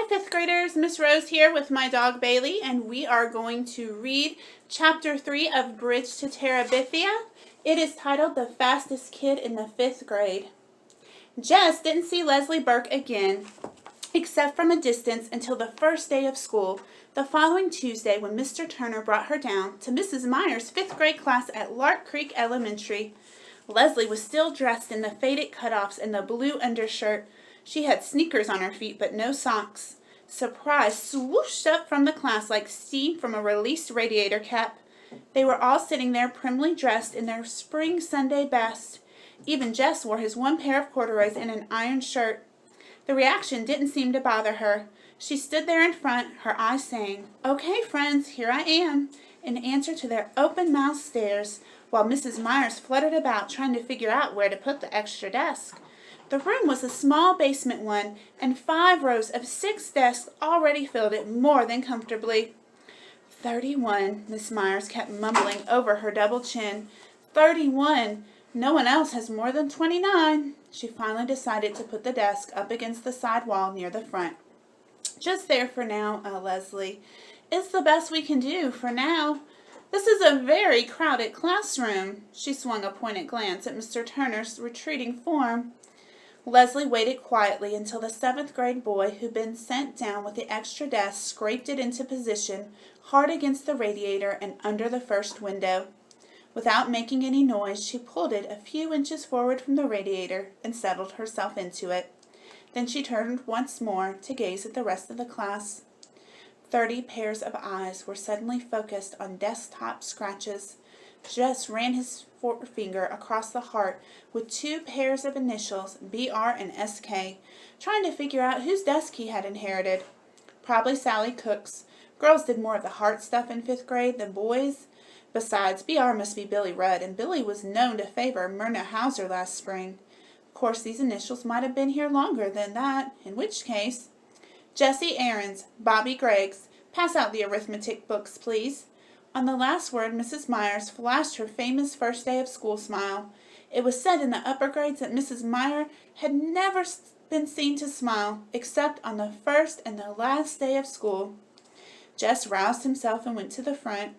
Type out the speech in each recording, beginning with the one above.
Hi, fifth graders. Miss Rose here with my dog Bailey, and we are going to read Chapter 3 of Bridge to Terabithia. It is titled The Fastest Kid in the Fifth Grade. Jess didn't see Leslie Burke again, except from a distance until the first day of school, the following Tuesday when Mr. Turner brought her down to Mrs. Meyer's fifth grade class at Lark Creek Elementary. Leslie was still dressed in the faded cutoffs and the blue undershirt. She had sneakers on her feet, but no socks. Surprise swooshed up from the class like steam from a released radiator cap. They were all sitting there primly dressed in their spring Sunday best. Even Jess wore his one pair of corduroys and an iron shirt. The reaction didn't seem to bother her. She stood there in front, her eyes saying, "Okay, friends, here I am," in answer to their open-mouthed stares, while Mrs. Myers fluttered about trying to figure out where to put the extra desk. The room was a small basement one, and 5 rows of 6 desks already filled it more than comfortably. 31, Miss Myers kept mumbling over her double chin. 31. No one else has more than 29. She finally decided to put the desk up against the side wall near the front. Just there for now, Leslie. It's the best we can do for now. This is a very crowded classroom. She swung a pointed glance at Mr. Turner's retreating form. Leslie waited quietly until the 7th grade boy who'd been sent down with the extra desk scraped it into position, hard against the radiator and under the first window. Without making any noise, she pulled it a few inches forward from the radiator and settled herself into it. Then she turned once more to gaze at the rest of the class. 30 pairs of eyes were suddenly focused on desktop scratches. Jess ran his forefinger across the heart with 2 pairs of initials, BR and SK, trying to figure out whose desk he had inherited. Probably Sally Cook's. Girls did more of the heart stuff in 5th grade than boys. Besides, BR must be Billy Rudd, and Billy was known to favor Myrna Hauser last spring. Of course, these initials might have been here longer than that, in which case... Jessie Aaron's, Bobby Gregg's. Pass out the arithmetic books, please. On the last word, Mrs. Myers flashed her famous first day of school smile. It was said in the upper grades that Mrs. Meyer had never been seen to smile, except on the first and the last day of school. Jess roused himself and went to the front.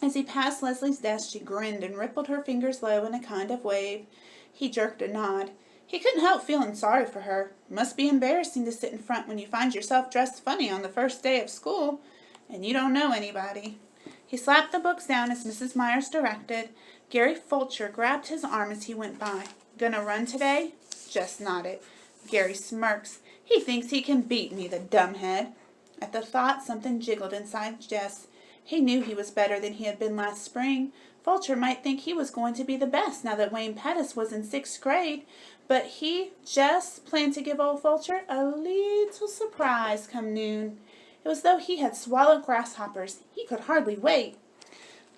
As he passed Leslie's desk, she grinned and rippled her fingers low in a kind of wave. He jerked a nod. He couldn't help feeling sorry for her. It must be embarrassing to sit in front when you find yourself dressed funny on the first day of school, and you don't know anybody. He slapped the books down as Mrs. Myers directed. Gary Vulture grabbed his arm as he went by. "Gonna run today?" Jess nodded. Gary smirks. "He thinks he can beat me, the dumbhead." At the thought, something jiggled inside Jess. He knew he was better than he had been last spring. Vulture might think he was going to be the best now that Wayne Pettis was in 6th grade, but he, Jess, planned to give old Vulture a little surprise come noon. It was as though he had swallowed grasshoppers. He could hardly wait.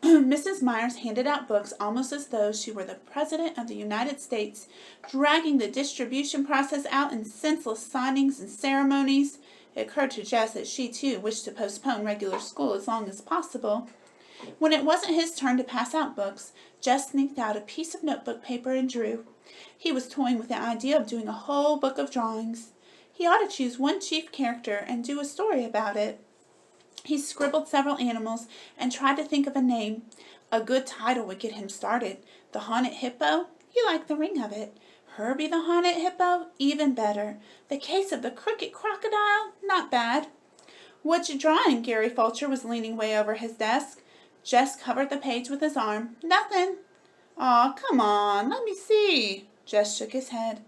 Mrs. Myers handed out books almost as though she were the President of the United States, dragging the distribution process out in senseless signings and ceremonies. It occurred to Jess that she, too, wished to postpone regular school as long as possible. When it wasn't his turn to pass out books, Jess sneaked out a piece of notebook paper and drew. He was toying with the idea of doing a whole book of drawings. He ought to choose one chief character and do a story about it. He scribbled several animals and tried to think of a name. A good title would get him started. The Haunted Hippo? He liked the ring of it. Herbie the Haunted Hippo? Even better. The Case of the Crooked Crocodile? Not bad. "What you drawing?" Gary Vulture was leaning way over his desk. Jess covered the page with his arm. "Nothing." "Aw, come on, let me see." Jess shook his head.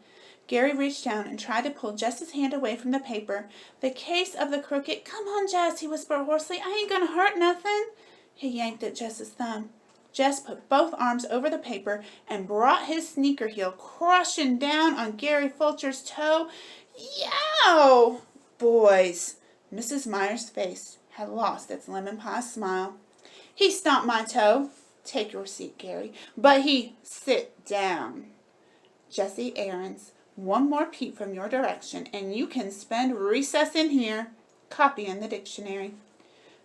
Gary reached down and tried to pull Jess's hand away from the paper. "The Case of the Crooked—" "Come on, Jess," he whispered hoarsely. "I ain't gonna hurt nothing." He yanked at Jess's thumb. Jess put both arms over the paper and brought his sneaker heel crushing down on Gary Vulture's toe. Yow! Boys! Mrs. Myers' face had lost its lemon pie smile. "He stomped my toe." "Take your seat, Gary." "But he—" "Sit down." Jessie Aaron's. "One more peep from your direction, and you can spend recess in here, copying the dictionary."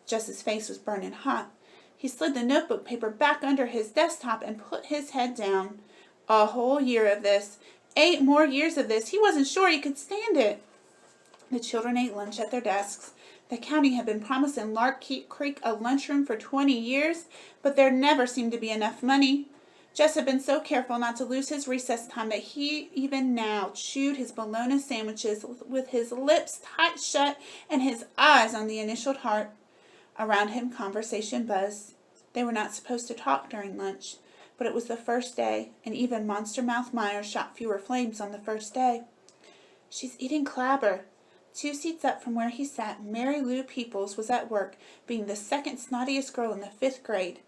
Jess's face was burning hot. He slid the notebook paper back under his desktop and put his head down. A whole year of this. 8 more years of this. He wasn't sure he could stand it. The children ate lunch at their desks. The county had been promising Lark Creek a lunchroom for 20 years, but there never seemed to be enough money. Jess had been so careful not to lose his recess time that he even now chewed his bologna sandwiches with his lips tight shut and his eyes on the initialed heart. Around him conversation buzzed. They were not supposed to talk during lunch, but it was the first day, and even Monster Mouth Myers shot fewer flames on the first day. "She's eating clabber." 2 seats up from where he sat, Mary Lou Peoples was at work, being the second snottiest girl in the 5th grade.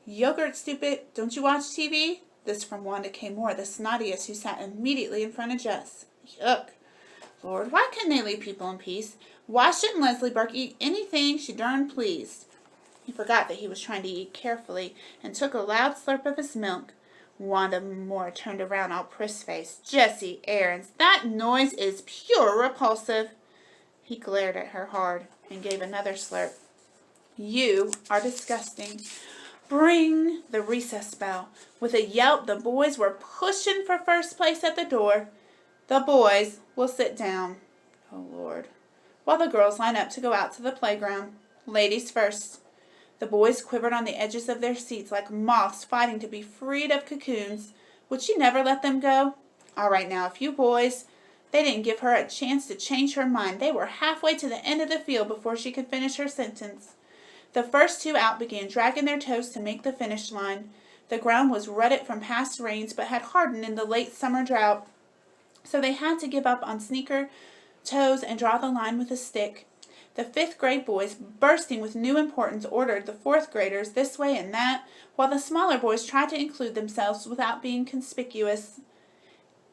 "Yogurt, stupid. Don't you watch TV?" This from Wanda K. Moore, the snottiest, who sat immediately in front of Jess. "Yuck. Lord, why couldn't they leave people in peace? Why shouldn't Leslie Burke eat anything she darn pleased?" He forgot that he was trying to eat carefully and took a loud slurp of his milk. Wanda Moore turned around all priss-faced. "Jessie Aarons, that noise is pure repulsive." He glared at her hard and gave another slurp. "You are disgusting. Bring the recess bell." With a yelp, the boys were pushing for first place at the door. "The boys will sit down." Oh, Lord. While the girls line up to go out to the playground. "Ladies first." The boys quivered on the edges of their seats like moths fighting to be freed of cocoons. Would she never let them go? "All right now, if you boys—" They didn't give her a chance to change her mind. They were halfway to the end of the field before she could finish her sentence. The first 2 out began dragging their toes to make the finish line. The ground was rutted from past rains but had hardened in the late summer drought, so they had to give up on sneaker toes and draw the line with a stick. The 5th grade boys, bursting with new importance, ordered the 4th graders this way and that, while the smaller boys tried to include themselves without being conspicuous.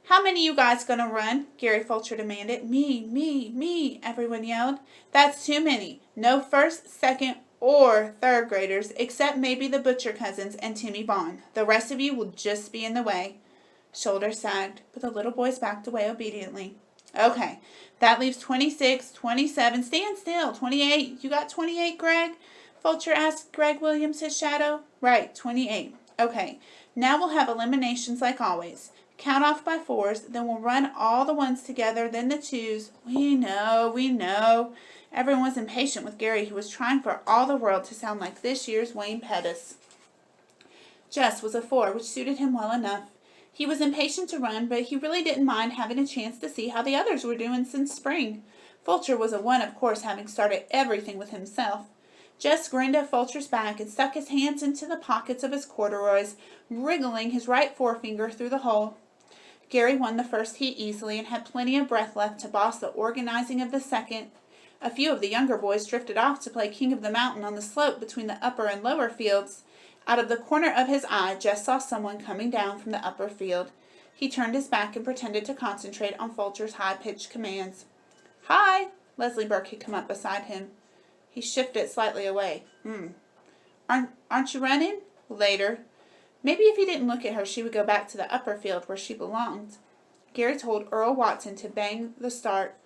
"How many you guys gonna run?" Gary Vulture demanded. Me, everyone yelled. "That's too many. No 1st, 2nd, or 3rd graders, except maybe the Butcher cousins and Timmy Bond. The rest of you will just be in the way." Shoulders sagged, but the little boys backed away obediently. "Okay, that leaves 26, 27, stand still, 28. You got 28, Greg?" Vulture asked Greg Williams, his shadow. "Right, 28. Okay, now we'll have eliminations like always. Count off by 4s, then we'll run all the 1s together, then the 2s. We know. Everyone was impatient with Gary, who was trying for all the world to sound like this year's Wayne Pettis. Jess was a 4, which suited him well enough. He was impatient to run, but he really didn't mind having a chance to see how the others were doing since spring. Vulture was a 1, of course, having started everything with himself. Jess grinned at Vulture's back and stuck his hands into the pockets of his corduroys, wriggling his right forefinger through the hole. Gary won the first heat easily and had plenty of breath left to boss the organizing of the second. A few of the younger boys drifted off to play King of the Mountain on the slope between the upper and lower fields. Out of the corner of his eye, Jess saw someone coming down from the upper field. He turned his back and pretended to concentrate on Vulture's high-pitched commands. "Hi!" Leslie Burke had come up beside him. He shifted slightly away. Aren't you running?" "Later." Maybe if he didn't look at her, she would go back to the upper field where she belonged. Gary told Earl Watson to bang the start.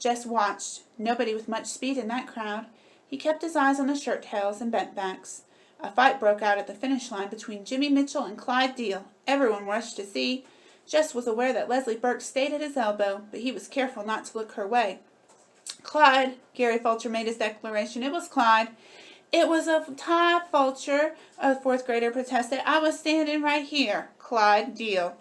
Jess watched. Nobody with much speed in that crowd. He kept his eyes on the shirt tails and bent backs. A fight broke out at the finish line between Jimmy Mitchell and Clyde Deal. Everyone rushed to see. Jess was aware that Leslie Burke stayed at his elbow, but he was careful not to look her way. "Clyde," Gary Vulture made his declaration. "It was Clyde." "It was a tie, Vulture," a 4th grader protested. "I was standing right here." "Clyde Deal."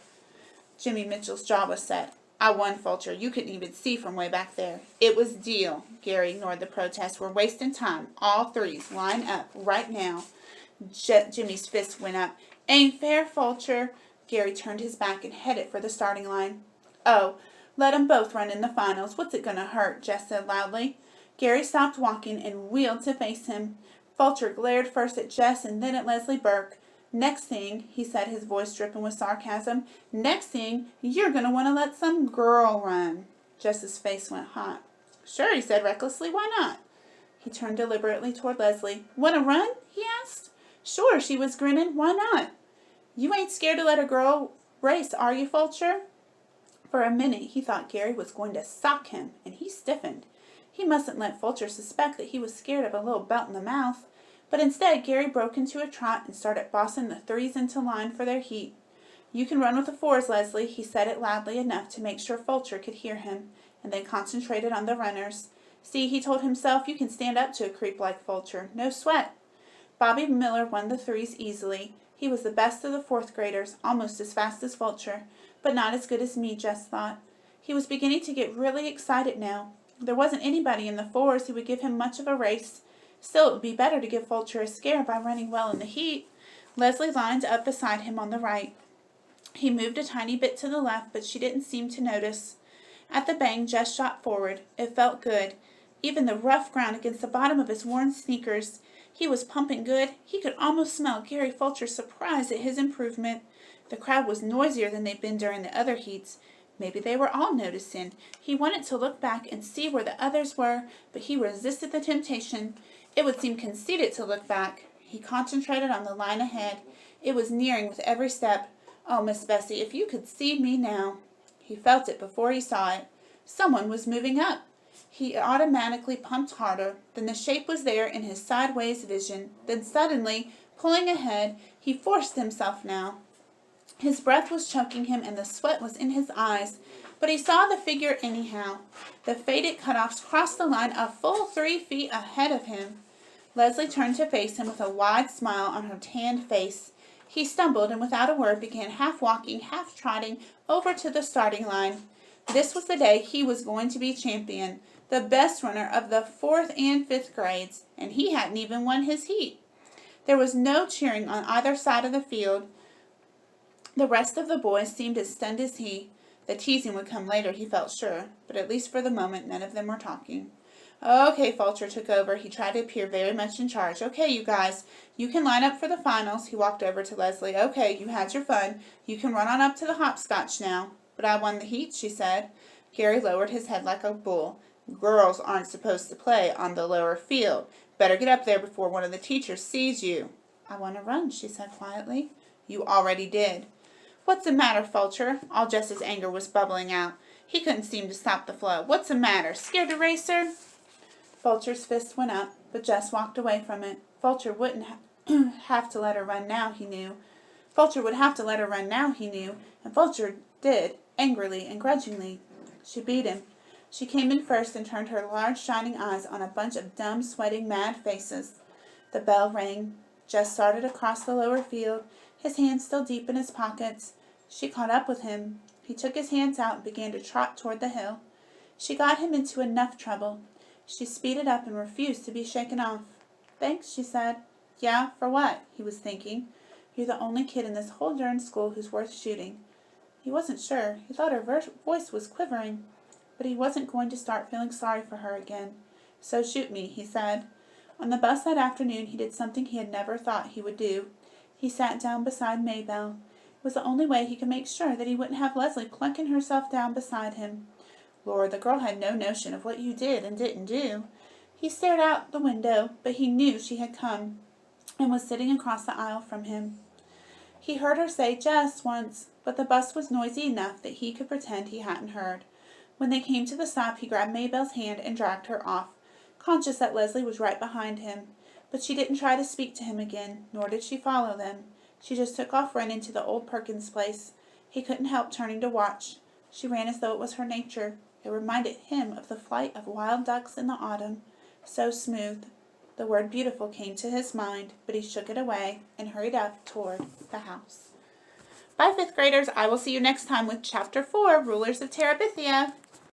Jimmy Mitchell's jaw was set. "I won, Vulture. You couldn't even see from way back there." "It was Deal." Gary ignored the protest. "We're wasting time. All 3s. Line up. Right now." Jimmy's fist went up. "Ain't fair, Vulture." Gary turned his back and headed for the starting line. "Oh, let 'em both run in the finals. What's it gonna hurt?" Jess said loudly. Gary stopped walking and wheeled to face him. Vulture glared first at Jess and then at Leslie Burke. "Next thing," he said, his voice dripping with sarcasm, "next thing, you're going to want to let some girl run." Jess's face went hot. "Sure," he said recklessly. "Why not?" He turned deliberately toward Leslie. "Want to run?" he asked. "Sure," she was grinning. "Why not?" "You ain't scared to let a girl race, are you, Vulture?" For a minute he thought Gary was going to sock him, and he stiffened. He mustn't let Vulture suspect that he was scared of a little belt in the mouth. But instead, Gary broke into a trot and started bossing the 3s into line for their heat. "You can run with the 4s, Leslie." He said it loudly enough to make sure Vulture could hear him. and then concentrated on the runners. See, he told himself, you can stand up to a creep like Vulture. No sweat. Bobby Miller won the threes easily. He was the best of the fourth graders, almost as fast as Vulture, but not as good as me, Jess thought. He was beginning to get really excited now. There wasn't anybody in the fours who would give him much of a race. Still, it would be better to give Vulture a scare by running well in the heat. Leslie lined up beside him on the right. He moved a tiny bit to the left, but she didn't seem to notice. At the bang, Jess shot forward. It felt good. Even the rough ground against the bottom of his worn sneakers. He was pumping good. He could almost smell Gary Vulture's surprise at his improvement. The crowd was noisier than they'd been during the other heats. Maybe they were all noticing. He wanted to look back and see where the others were, but he resisted the temptation. It would seem conceited to look back. He concentrated on the line ahead. It was nearing with every step. Oh, Miss Bessie, if you could see me now. He felt it before he saw it. Someone was moving up. He automatically pumped harder. Then the shape was there in his sideways vision. Then suddenly, pulling ahead, he forced himself now. His breath was choking him and the sweat was in his eyes, but he saw the figure anyhow. The faded cutoffs crossed the line a full 3 feet ahead of him. Leslie turned to face him with a wide smile on her tanned face. He stumbled and without a word began half walking, half trotting over to the starting line. This was the day he was going to be champion, the best runner of the 4th and 5th grades, and he hadn't even won his heat. There was no cheering on either side of the field. The rest of the boys seemed as stunned as he. The teasing would come later, he felt sure, but at least for the moment none of them were talking. Okay, Vulture took over. He tried to appear very much in charge. Okay, you guys, you can line up for the finals. He walked over to Leslie. Okay, you had your fun. You can run on up to the hopscotch now. But I won the heat, she said. Gary lowered his head like a bull. Girls aren't supposed to play on the lower field. Better get up there before one of the teachers sees you. I want to run, she said quietly. You already did. What's the matter, Vulture? All Jess's anger was bubbling out. He couldn't seem to stop the flow. What's the matter? Scared to race her? Vulture's fist went up, but Jess walked away from it. Vulture wouldn't have to let her run now, he knew. Vulture would have to let her run now, he knew, and Vulture did, angrily and grudgingly. She beat him. She came in first and turned her large shining eyes on a bunch of dumb, sweating, mad faces. The bell rang. Jess started across the lower field, his hands still deep in his pockets. She caught up with him. He took his hands out and began to trot toward the hill. She got him into enough trouble. She speeded up and refused to be shaken off. Thanks, she said. Yeah, for what? He was thinking. You're the only kid in this whole darn school who's worth shooting. He wasn't sure. He thought her voice was quivering. But he wasn't going to start feeling sorry for her again. So shoot me, he said. On the bus that afternoon he did something he had never thought he would do. He sat down beside Maybelle. It was the only way he could make sure that he wouldn't have Leslie plunking herself down beside him. Lord, the girl had no notion of what you did and didn't do. He stared out the window, but he knew she had come and was sitting across the aisle from him. He heard her say Jess once, but the bus was noisy enough that he could pretend he hadn't heard. When they came to the stop, he grabbed Maybelle's hand and dragged her off, conscious that Leslie was right behind him. But she didn't try to speak to him again, nor did she follow them. She just took off running to the old Perkins place. He couldn't help turning to watch. She ran as though it was her nature. It reminded him of the flight of wild ducks in the autumn, so smooth. The word beautiful came to his mind, but he shook it away and hurried up toward the house. Bye, 5th graders. I will see you next time with Chapter 4, Rulers of Terabithia.